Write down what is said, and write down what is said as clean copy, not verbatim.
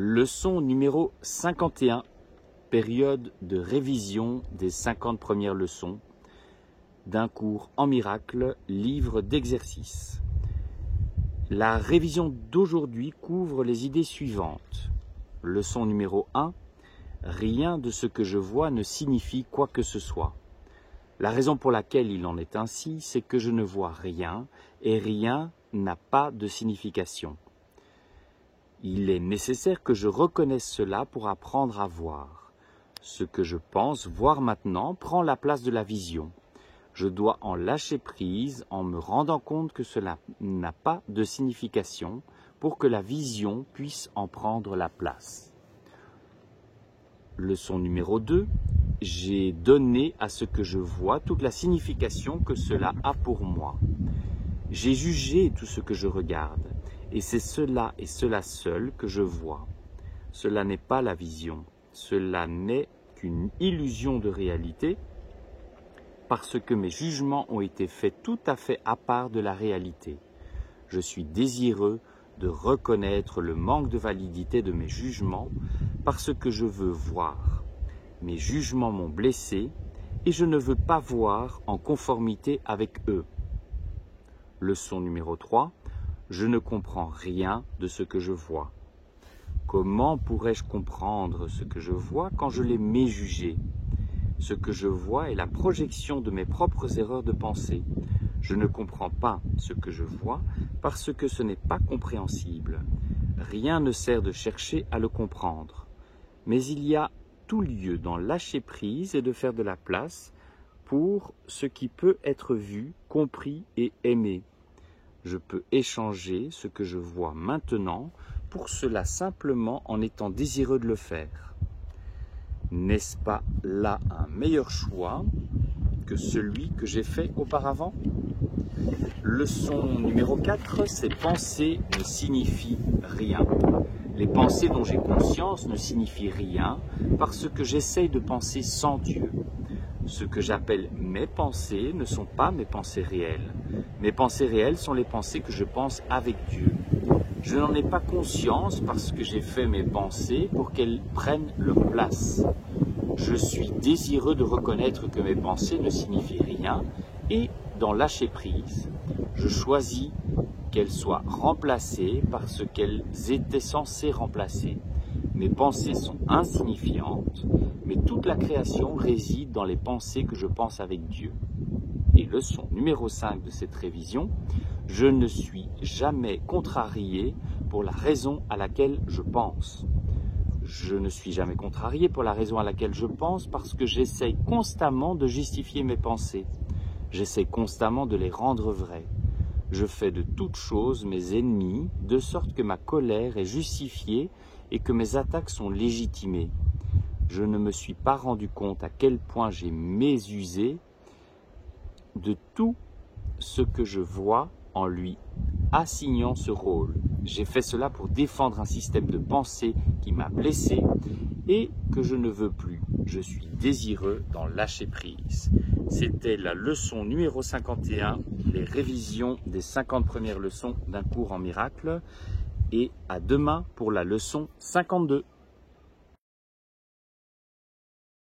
Leçon numéro 51, période de révision des 50 premières leçons d'un cours en miracle, livre d'exercices. La révision d'aujourd'hui couvre les idées suivantes. Leçon numéro 1, rien de ce que je vois ne signifie quoi que ce soit. La raison pour laquelle il en est ainsi, c'est que je ne vois rien et rien n'a pas de signification. Il est nécessaire que je reconnaisse cela pour apprendre à voir. Ce que je pense voir maintenant prend la place de la vision. Je dois en lâcher prise en me rendant compte que cela n'a pas de signification pour que la vision puisse en prendre la place. Leçon numéro 2. J'ai donné à ce que je vois toute la signification que cela a pour moi. J'ai jugé tout ce que je regarde, et c'est cela et cela seul que je vois. Cela n'est pas la vision, cela n'est qu'une illusion de réalité, parce que mes jugements ont été faits tout à fait à part de la réalité. Je suis désireux de reconnaître le manque de validité de mes jugements, parce que je veux voir. Mes jugements m'ont blessé, et je ne veux pas voir en conformité avec eux. Leçon numéro 3. Je ne comprends rien de ce que je vois. Comment pourrais-je comprendre ce que je vois quand je l'ai méjugé? Ce que je vois est la projection de mes propres erreurs de pensée. Je ne comprends pas ce que je vois parce que ce n'est pas compréhensible. Rien ne sert de chercher à le comprendre. Mais il y a tout lieu d'en lâcher prise et de faire de la place pour ce qui peut être vu, compris et aimé. Je peux échanger ce que je vois maintenant pour cela simplement en étant désireux de le faire. N'est-ce pas là un meilleur choix que celui que j'ai fait auparavant? Leçon numéro 4, ces pensées ne signifient rien. Les pensées dont j'ai conscience ne signifient rien parce que j'essaye de penser sans Dieu. Ce que j'appelle mes pensées ne sont pas mes pensées réelles. Mes pensées réelles sont les pensées que je pense avec Dieu. Je n'en ai pas conscience parce que j'ai fait mes pensées pour qu'elles prennent leur place. Je suis désireux de reconnaître que mes pensées ne signifient rien et d'en lâcher prise. Je choisis qu'elles soient remplacées par ce qu'elles étaient censées remplacer. Mes pensées sont insignifiantes, mais toute la création réside dans les pensées que je pense avec Dieu. Et leçon numéro 5 de cette révision, je ne suis jamais contrarié pour la raison à laquelle je pense. Je ne suis jamais contrarié pour la raison à laquelle je pense parce que j'essaye constamment de justifier mes pensées. J'essaie constamment de les rendre vraies. Je fais de toutes choses mes ennemis, de sorte que ma colère est justifiée et que mes attaques sont légitimées. Je ne me suis pas rendu compte à quel point j'ai mésusé de tout ce que je vois en lui assignant ce rôle. J'ai fait cela pour défendre un système de pensée qui m'a blessé et que je ne veux plus. Je suis désireux d'en lâcher prise. C'était la leçon numéro 51, les révisions des 50 premières leçons d'un cours en miracle. Et à demain pour la leçon 52.